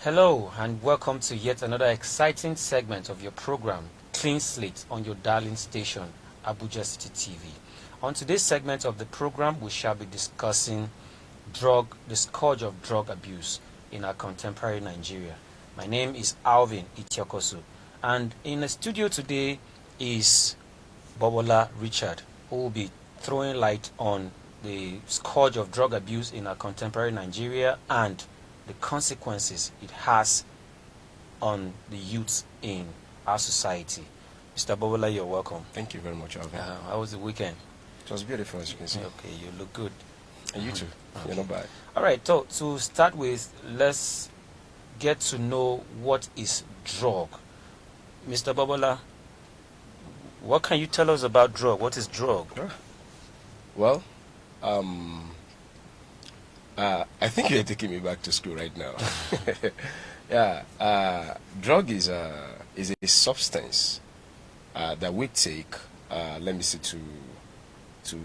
Hello and welcome to yet another exciting segment of your program, Clean Slate, on your darling station, Abuja City TV. On today's segment of the program, we shall be discussing the scourge of drug abuse in our contemporary Nigeria. My name is Alvin Itiokosu, and in the studio today is Bobola Richard, who will be throwing light on the scourge of drug abuse in our contemporary Nigeria and the consequences it has on the youth in our society. Mr. Bobola, you're welcome. Thank you very much, Alvin. How was the weekend? It was beautiful, as you can see. Okay, you look good. And you too. Okay. You're not bad. All right, so to start with, let's get to know what is drug. Mr. Bobola, what can you tell us about drug? What is drug? Well, I think you're taking me back to school right now. Drug is a substance that we take. Let me say to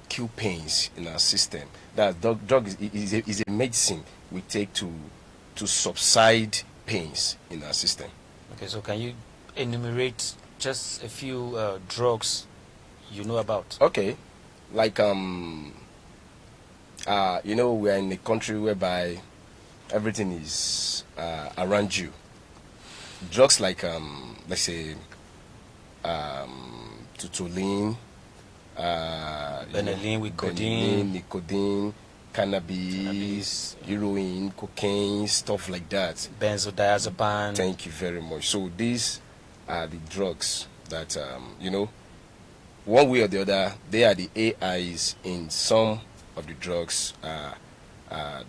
kill pains in our system. That drug is a medicine we take to subside pains in our system. Okay, so can you enumerate just a few drugs you know about? Okay, like we are in a country whereby everything is around you. Drugs like let's say tutolin, Benylin, nicotine, cannabis, heroin, cocaine, stuff like that. Benzodiazepine. Thank you very much. So these are the drugs that one way or the other, they are the AIs in some of the drugs that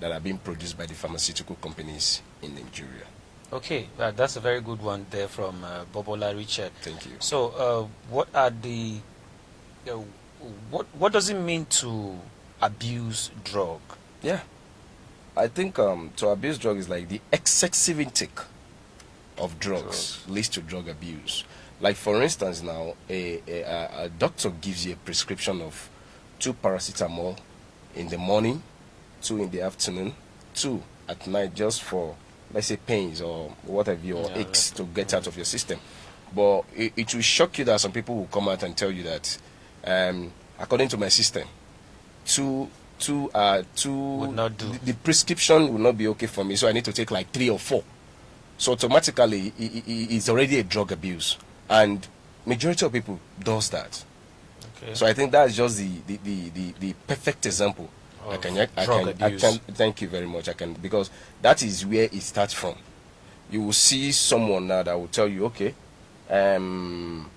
are being produced by the pharmaceutical companies in Nigeria. Okay, that's a very good one there from Bobola Richard. Thank you. So, what are the what does it mean to abuse drug? Yeah, I think to abuse drug is like the excessive intake of drugs leads to drug abuse. Like for instance, now a doctor gives you a prescription of 2 paracetamol in the morning, 2 in the afternoon, 2 at night, just for, let's say, pains or whatever, or aches to get out of your system. But it will shock you that some people will come out and tell you that, according to my system, two would not do. The prescription will not be okay for me, so I need to take like 3 or 4. So automatically, it's already a drug abuse, and majority of people does that. Okay. So I think that's just the perfect example. Drug abuse. Thank you very much. Because that is where it starts from. You will see someone now that will tell you, okay, normally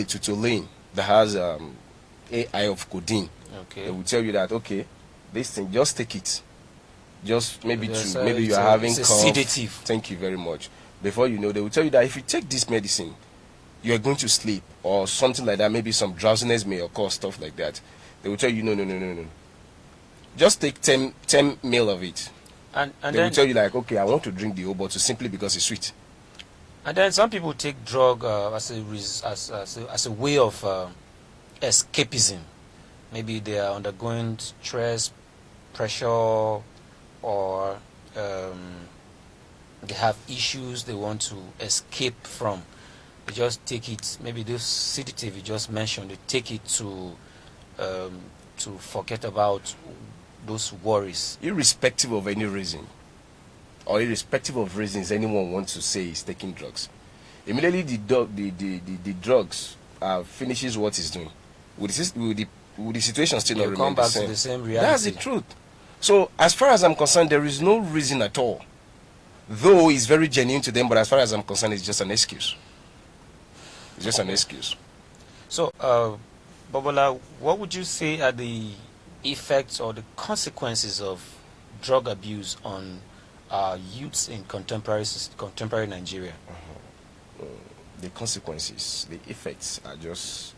tutolin that has AI of codeine. Okay. They will tell you that, okay, this thing, just take it. Just maybe maybe you are having it's a cough. sedative. Thank you very much. Before you know, they will tell you that if you take this medicine, you are going to sleep or something like that. Maybe some drowsiness may occur, stuff like that. They will tell you, no. Just take 10 ml of it. And they will tell you like, okay, I want to drink the whole bottle simply because it's sweet. And then some people take drug as a way of escapism. Maybe they are undergoing stress, pressure, or they have issues they want to escape from. They just take it. Maybe this sedative you just mentioned, they take it to forget about those worries. Irrespective of any reason, or irrespective of reasons anyone wants to say is taking drugs, immediately the drugs finishes what it's doing. Will the situation still not remain come back the same? to the same reality. That's the truth. So as far as I'm concerned, there is no reason at all. Though it's very genuine to them, but as far as I'm concerned, it's just an excuse. It's just an excuse. So, Bobola, what would you say are the effects or the consequences of drug abuse on youths in contemporary Nigeria? The consequences, the effects are just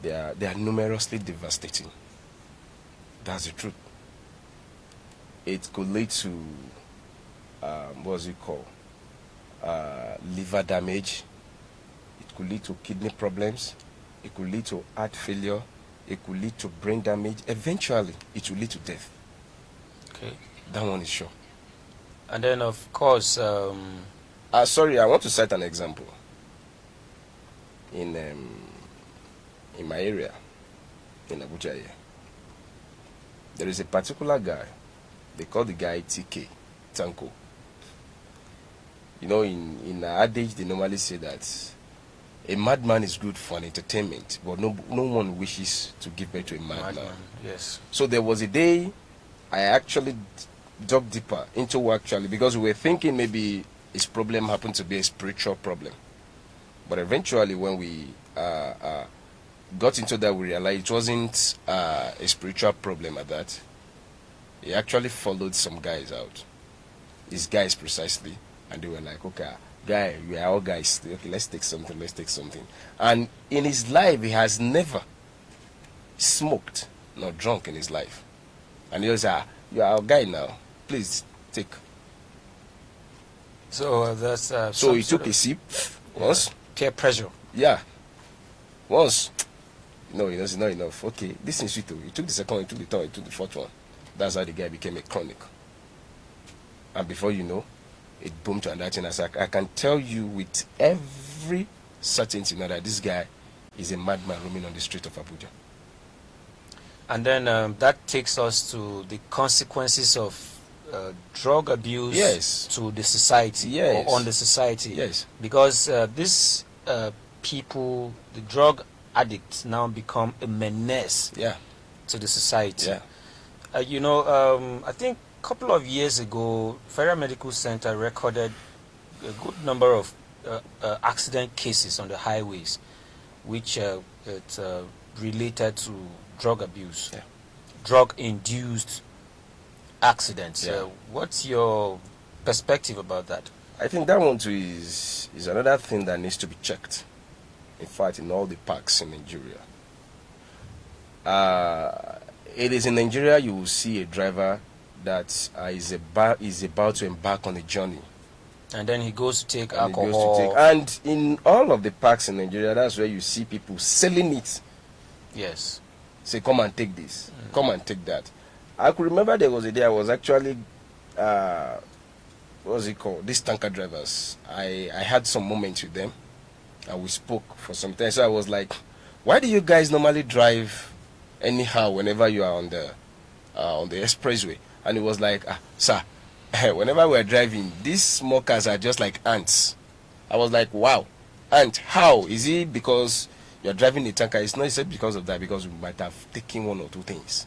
they are numerously devastating. That's the truth. It could lead to what's it called? Liver damage. It could lead to kidney problems. It could lead to heart failure. It could lead to brain damage. Eventually, it will lead to death. Okay. That one is sure. And then, of course, Sorry, I want to cite an example. In my area, in Abuja here, there is a particular guy. They call the guy TK, Tanko. You know, in our adage, they normally say that a madman is good for an entertainment, but no one wishes to give birth to a madman. Yes. So there was a day I actually dug deeper into because we were thinking maybe his problem happened to be a spiritual problem. But eventually when we got into that, we realized it wasn't a spiritual problem at that. He actually followed some guys out. His guys precisely. And they were like, okay, guy, we are all guys. Okay, let's take something. And in his life, he has never smoked nor drunk in his life. And he was like, you are our guy now. Please, take. So that's... so he took a sip once. Peer pressure. Yeah. Once. No, it's not enough. Okay, this is sweet. He took the second one, he took the third, he took the fourth one. That's how the guy became a chronic. And before you know, it boomed to another thing. I can tell you with every certainty now that this guy is a madman roaming on the street of Abuja. And then that takes us to the consequences of drug abuse Yes. to the society, Yes. or on the society. Yes. Because these people, the drug addicts, now become a menace Yeah. to the society. Yeah. I think a couple of years ago, Federal Medical Center recorded a good number of accident cases on the highways, which it's related to drug abuse, Yeah. drug-induced accidents. Yeah. What's your perspective about that? I think that one too is another thing that needs to be checked. In fact, in all the parks in Nigeria. It is in Nigeria you will see a driver that is about to embark on a journey. And then he goes to take And alcohol. and in all of the parks in Nigeria, that's where you see people selling it. Yes. Say, come and take this, come and take that. I could remember there was a day I was actually, what was it called? These tanker drivers. I had some moments with them, and we spoke for some time. So I was like, why do you guys normally drive anyhow whenever you are on the expressway? And it was like, sir, whenever we're driving, these small cars are just like ants. I was like, wow, ant, how? Is it because you're driving a tanker? It's not just because of that, because we might have taken one or two things.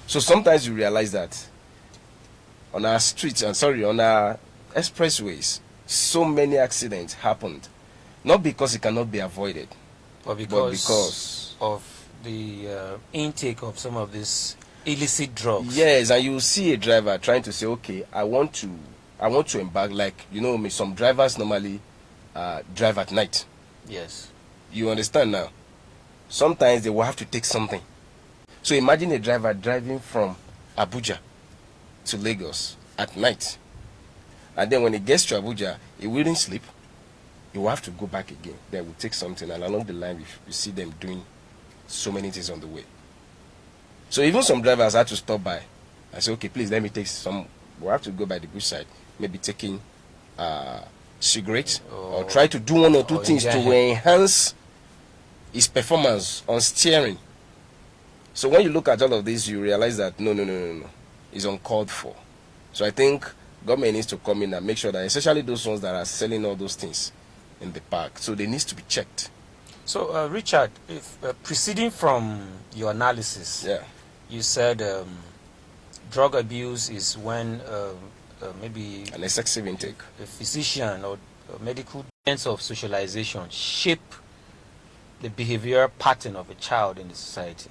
So sometimes you realize that on our streets, on our expressways, so many accidents happened. Not because it cannot be avoided, But because of the intake of some of these illicit drugs. Yes, and you see a driver trying to say, okay, I want to embark, like, some drivers normally drive at night. Yes. You understand now? Sometimes they will have to take something. So imagine a driver driving from Abuja to Lagos at night. And then when he gets to Abuja, he wouldn't sleep. He will have to go back again. Then we'll take something, and along the line, you see them doing so many things on the way. So even some drivers had to stop by. I say, okay, please let me take some. We'll have to go by the bush side, maybe taking cigarettes, or try to do one or two things to enhance his performance on steering. So when you look at all of this, you realize that no, it's uncalled for. So I think government needs to come in and make sure that, especially those ones that are selling all those things in the park, so they need to be checked. So Richard, if proceeding from your analysis, Yeah. you said drug abuse is when maybe An excessive intake. a physician or medical sense of socialization shape the behavioral pattern of a child in the society,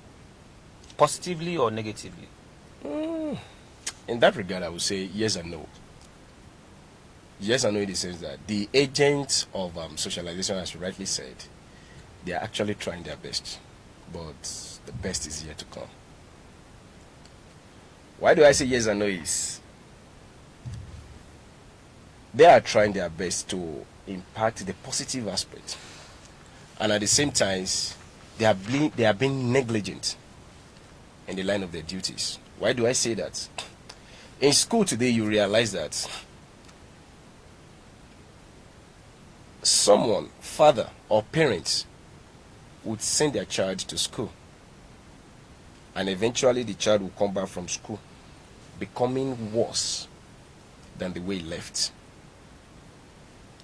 positively or negatively. In that regard, I would say yes and no. Yes and no in the sense that the agents of socialization, as you rightly said, they are actually trying their best, but the best is yet to come. Why do I say yes and no is they are trying their best to impact the positive aspect, and at the same time they are being negligent in the line of their duties. Why do I say that? In school today, you realize that someone, father or parents, would send their child to school, and eventually the child will come back from school becoming worse than the way he left.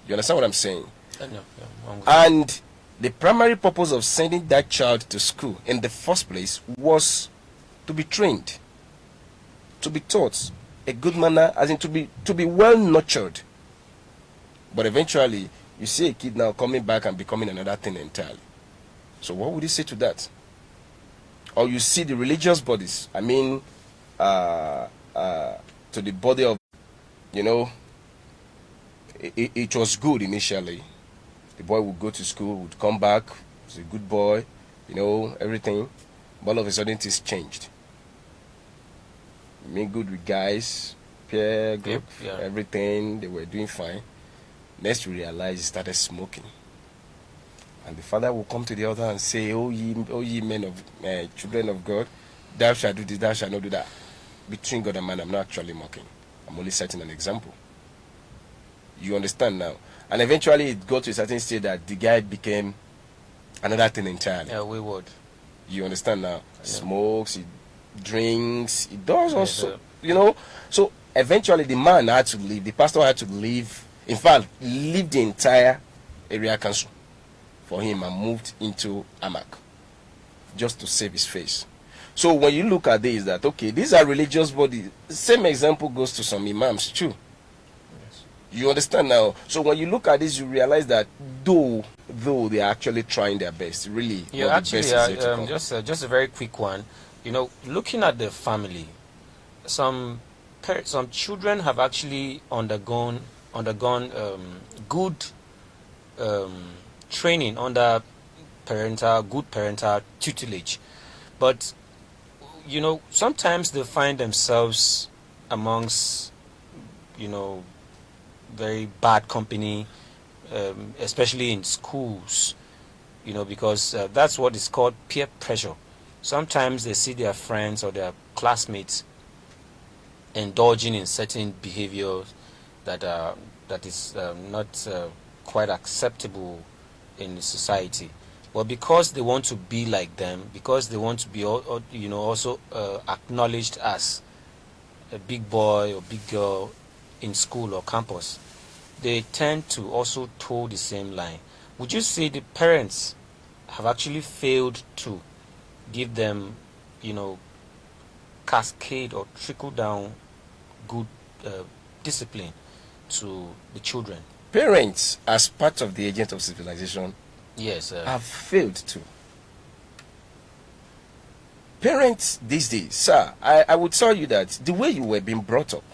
You understand what I'm saying? And the primary purpose of sending that child to school in the first place was to be trained, to be taught a good manner, as in to be well nurtured. But eventually, you see a kid now coming back and becoming another thing entirely. So what would you say to that? Or you see the religious bodies, I mean, to the body of, it was good initially. The boy would go to school, would come back, he's a good boy, everything. But all of a sudden, things changed. Made good with guys, peer group, everything, they were doing fine. Next, we realized he started smoking. And the father will come to the altar and say, oh ye men of children of God, thou shalt do this, thou shalt not do that. Between God and man, I'm not actually mocking. I'm only setting an example. You understand now? And eventually it got to a certain state that the guy became another thing entirely. Yeah, wayward. You understand now? He smokes, he drinks, he does also, So eventually the man had to leave, the pastor had to leave, in fact, leave the entire area council for him and moved into Amak just to save his face. So when you look at this, that okay, these are religious bodies. Same example goes to some imams too. Yes. You understand now? So when you look at this, you realize that though they are actually trying their best, really. Yeah, actually, just a very quick one. Looking at the family, some children have actually undergone good training under good parental tutelage, but sometimes they find themselves amongst very bad company, especially in schools, because that's what is called peer pressure. Sometimes they see their friends or their classmates indulging in certain behaviors that is not quite acceptable in society. But because they want to be like them, because they want to be also acknowledged as a big boy or big girl in school or campus, they tend to also toe the same line. Would you say the parents have actually failed to give them, cascade or trickle down good discipline to the children? Parents, as part of the agent of civilization, yes, have failed to. Parents these days, sir, I would tell you that the way you were being brought up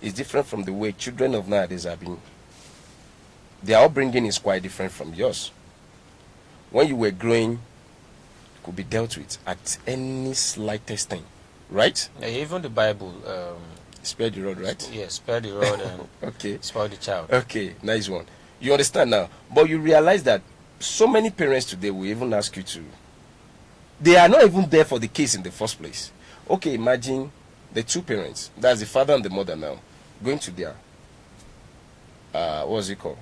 is different from the way children of nowadays are being. Their upbringing is quite different from yours. When you were growing, it could be dealt with at any slightest thing, right? Yeah, even the Bible. Spare the rod, right? Yeah, spare the rod and okay. spoil the child. Okay, nice one. You understand now? But you realize that so many parents today will even ask you to. They are not even there for the kids in the first place. Okay, imagine the two parents, that's the father and the mother now, going to their, what's it called?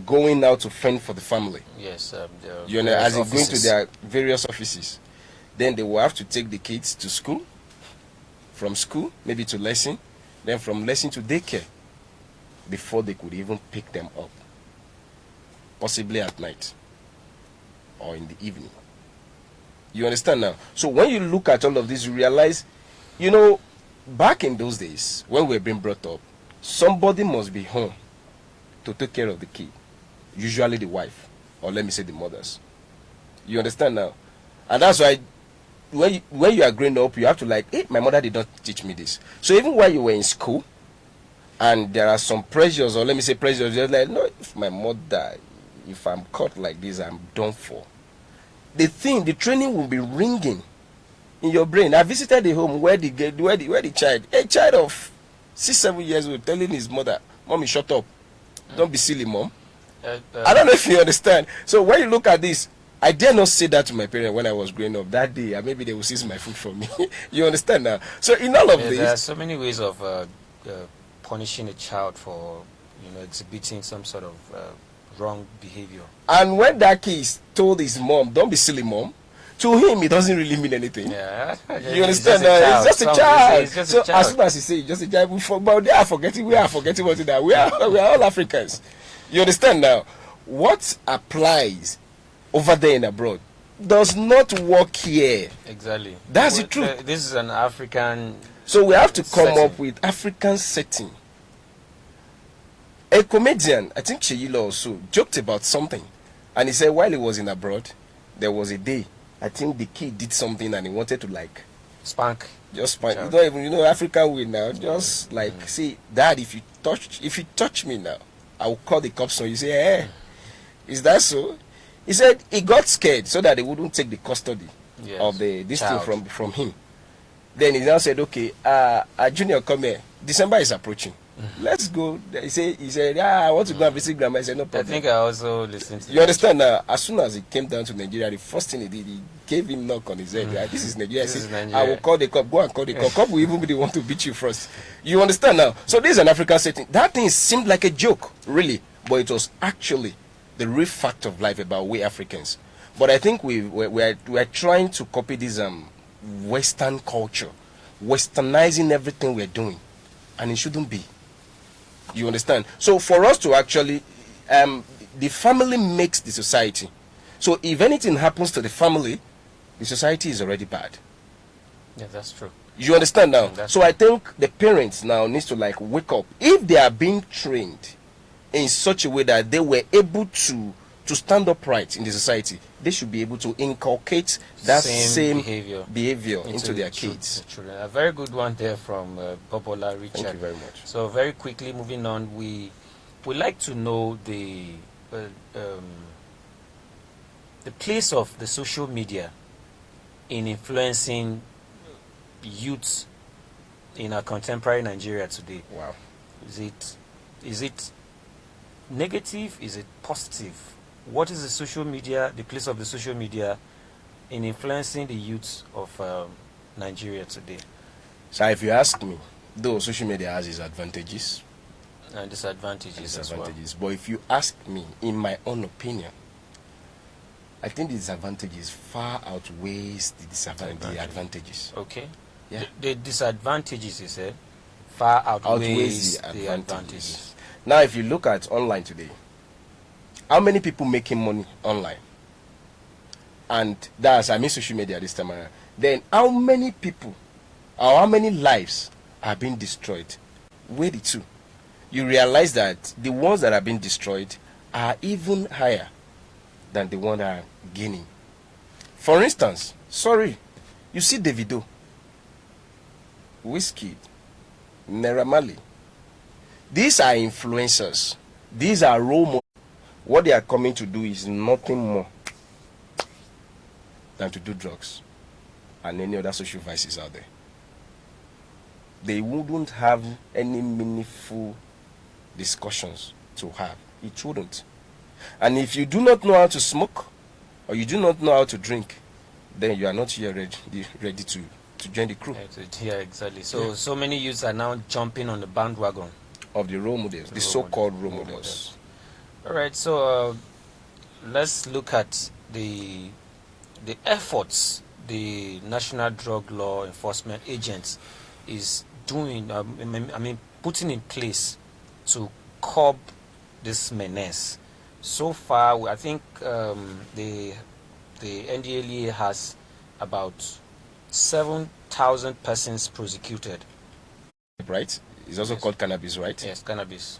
Going out to fend for the family. Yes, as in going to their various offices. Then they will have to take the kids to school, from school, maybe to lesson, then from lesson to daycare, before they could even pick them up. Possibly at night or in the evening. You understand now? So when you look at all of this, you realize, back in those days, when we were being brought up, somebody must be home to take care of the kid. Usually the wife, or let me say the mothers. You understand now? And that's why when you are growing up, you have to hey, my mother did not teach me this. So even while you were in school, and there are some pressures, or let me say pressures, you're like, no, if my mother, if I'm caught like this, I'm done for. The training will be ringing in your brain. I visited the home where the child, a child of 6-7 years old, telling his mother, "Mommy, shut up. Don't be silly, mom." I don't know if you understand. So when you look at this, I dare not say that to my parents when I was growing up. That day, maybe they will seize my food from me. You understand now? So in all of this, there are so many ways of punishing a child for, exhibiting some sort of wrong behavior. And when that kid told his mom, "Don't be silly, mom," to him it doesn't really mean anything. Yeah, you understand? It's just a child. So as soon as he say just a child, but they are forgetting. We are forgetting what it is. We are all Africans. You understand now? What applies over there in abroad does not work here. Exactly. That's the truth. This is an African. So we have to come setting. up with African setting. A comedian, I think Sheila also, joked about something, and he said while he was in abroad, there was a day, I think the kid did something and he wanted to spank. Just spank. You don't even, African way now. Just say, Dad, if you touch me now, I will call the cops on you. Say, hey, is that so? He said he got scared so that they wouldn't take the custody of this thing from him. Then he now said, okay, Junior, come here. December is approaching. Let's go. He said, I want to go and visit grandma. I said, no problem. I think I also listened to You understand now? As soon as he came down to Nigeria, the first thing he did, he gave him knock on his head. Right? This is Nigeria. This is Nigeria. I will call the cop. Go and call the cop. Cop will even be the one to beat you first. You understand now? So this is an African setting. That thing seemed like a joke, really, but it was actually the real fact of life about we Africans. But I think we're trying to copy this Western culture, westernizing everything we're doing, and it shouldn't be. You understand? So for us to actually, the family makes the society. So if anything happens to the family, the society is already bad. Yeah, that's true. You understand now? So true. I think the parents now needs to wake up. If they are being trained in such a way that they were able to stand upright in the society, they should be able to inculcate that same behavior into their kids. Children. A very good one there from Bobola Richard. Thank you very much. So very quickly moving on, we like to know the place of the social media in influencing youth in our contemporary Nigeria today. Wow. Is it negative? Is it positive? What is the place of the social media in influencing the youth of Nigeria today? So if you ask me, though social media has its advantages and disadvantages as well. But if you ask me, in my own opinion, I think the disadvantages far outweighs the advantages. Okay. Yeah. The disadvantages, you said, far outweighs the advantages. Now, if you look at online today, how many people making money online? And social media this time around. Then how many people or how many lives are being destroyed? Weigh the two. You realize that the ones that are being destroyed are even higher than the ones that are gaining. For instance, you see Davido, Whiskey, Naira Marley. These are influencers. These are role models. What they are coming to do is nothing more than to do drugs and any other social vices out there. They wouldn't have any meaningful discussions to have. It wouldn't. And if you do not know how to smoke or you do not know how to drink, then you are not here ready to join the crew. Yeah, exactly. So many youths are now jumping on the bandwagon of the role models, the so-called role models. All right, so let's look at the efforts the National Drug Law Enforcement Agents is doing, putting in place to curb this menace. So far, I think the NDLEA has about 7,000 persons prosecuted. Right? It's also called cannabis, right? Yes, cannabis.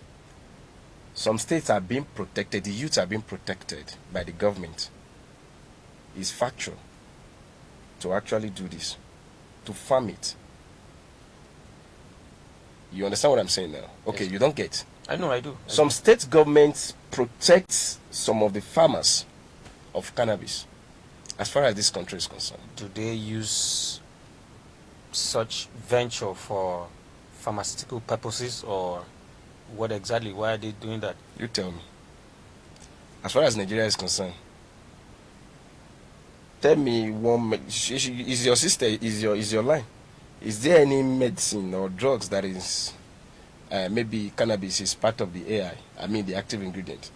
Some states are being protected, the youths are being protected by the government. It's factual to actually do this, to farm it. You understand what I'm saying now? Okay, yes. You don't get. I know, I do. Some state governments protect some of the farmers of cannabis, as far as this country is concerned. Do they use such venture for pharmaceutical purposes, or what exactly? Why are they doing that? You tell me. As far as Nigeria is concerned, Tell me is your sister, is your line. Is there any medicine or drugs that is maybe cannabis is part of the AI? I mean the active ingredient.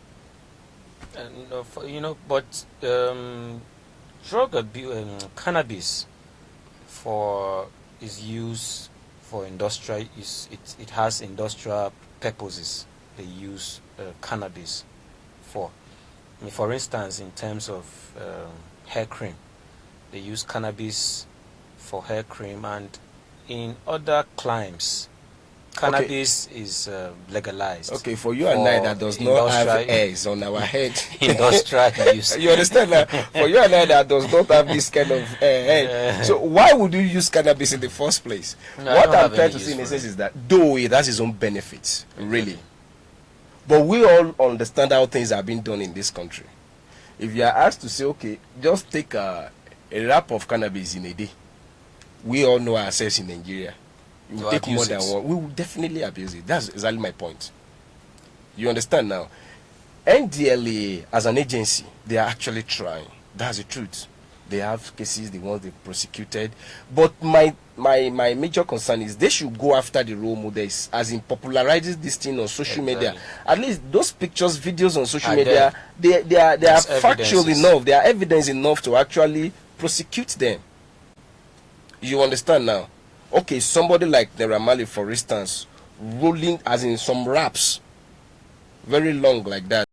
But cannabis is used for industrial. It has industrial purposes. They use cannabis for. I mean, for instance, in terms of hair cream, they use cannabis for hair cream, and in other climes, cannabis is legalized. Okay, for you and I that does not have hairs on our head. Industrial use. You understand that? For you and I that does not have this kind of head. So why would you use cannabis in the first place? No, what I'm trying to say in a sense is that though it has its own benefits, really. But we all understand how things are being done in this country. If you are asked to say, okay, just take a wrap of cannabis in a day, we all know ourselves in Nigeria. It will take more than one. We will definitely abuse it. That's exactly my point. You understand now? NDLA, as an agency, they are actually trying. That's the truth. They have cases, the ones they prosecuted. But my major concern is they should go after the role models, as in popularizing this thing on social media. At least those pictures, videos on social media, they are factual enough. They are evidence enough to actually prosecute them. You understand now? Okay, somebody like the Ramali, for instance, rolling as in some raps, very long like that.